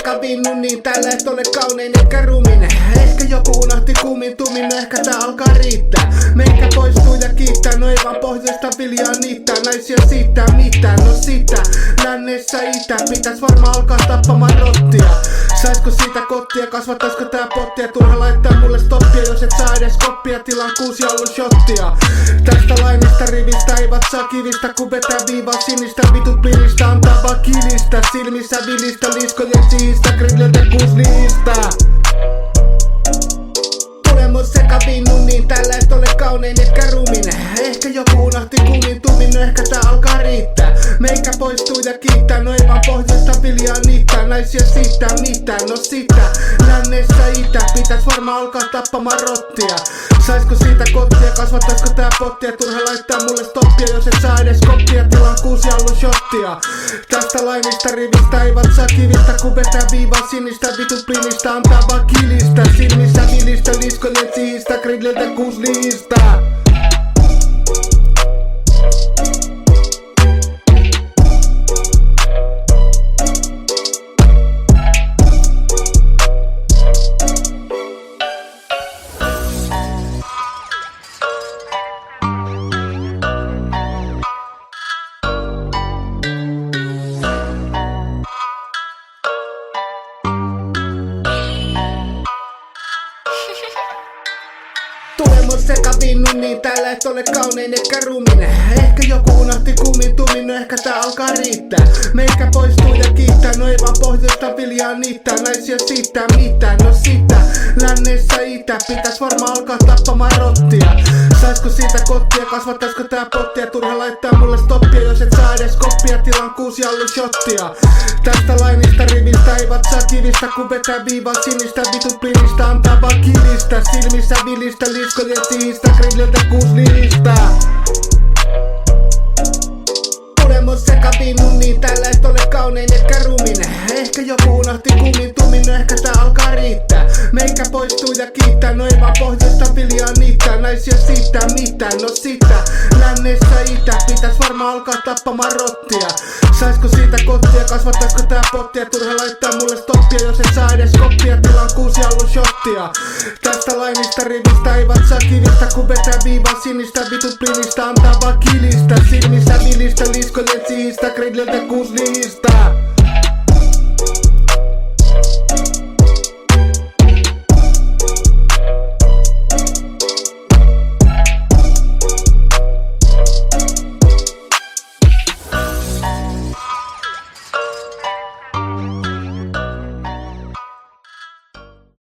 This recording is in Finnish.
sekavinnu niin tällä et ole kaunein eikä ruminen. Ehkä joku unohti kumin tumin, no ehkä tää alkaa riittää. Meikä poistuu ja kiittää, no ei vaan pohjoista viljaa niittää. Naisia siittää mitään, no sitä lännessä itä. Pitäis varmaan alkaa tappamaan rottia. Saisko siitä kottia, kasvattaisko tää pottia? Turha laittaa mulle stoppia, jos et saa edes koppia. Tilaan 6 shottia. Tästä lainista rivistä ei vatsaa kivistä, kun vetää viivaa sinistä. Vitut pilistä, antaa vaan kilistä. Silmissä vilistä, liskojen siistä, grilliltä 6 niistä. Tule mun sekavinnu niin tällä et ole kaunein etkä ruminen. Ehkä joku unohti kumin tumin, no ehkä tää alkaa riittää. Meikä poistuu ja kiittää, no ei vaan pohjoista viljaa niittää. Naisia siittää mitään, no sitä lännessä itä. Pitäis varmaan alkaa tappamaan rottia. Saisko siitä kottia, kasvattaisko tää pottia? Turha laittaa mulle stoppia, jos et saa edes koppia. Tilaan 6 shottia. Tästä lainista rivistä ei vatsaa kivistä, kun vetää viivaa sinistä. Vitut pilistä, antaa vaan kilistä. Silmissä vilistä, liskojen siistä, grilliltä 6 niistä. Tule mun sekavinnu niin tällä et ole kaunein etkä ruminen. Ehkä joku unohti kumin tumin, no ehkä tää alkaa riittää. Meikä poistuu ja kiittää, no ei vaan pohjoista viljaa niittää. Naisia siittää mitään, no sitä lännessä itä. Pitäis varmaan alkaa tappamaan rottia. Saisko siitä kottia, kasvattaisko tää pottia? Turha laittaa mulle stoppia, jos et saa edes koppia. Tilaan 6 shottia. Tästä lainista rivistä ei vatsaa kivistä, kun vetää viivaa sinistä. Vitut pilistä, antaa vaan kilistä. Silmissä vilistä, liskojen siistä, grilliltä 6 niistä. Tule mun sekavinnu niin tällä et ole kaunein etkä ruminen. Ehkä joku unohti kumin tumin, no ehkä tää alkaa riittää. Meikä poistuu ja kiittää, no ei vaan pohjoista viljaa niittää. Naisia siittää mitään, no sitä lännessä itä. Pitäis varmaan alkaa tappamaan rottia. Saisko siitä kottia, kasvattaisko tää pottia? Turha laittaa mulle stoppia, jos et saa edes koppia. Tilaan 6 shottia. Tästä lainista rivistä ei vatsaa kivistä, kun vetää viivaa sinistä. Vitut pilistä, antaa vaan kilistä. Silmissä vilistä, liskojen siistä, grilliltä 6 niistä.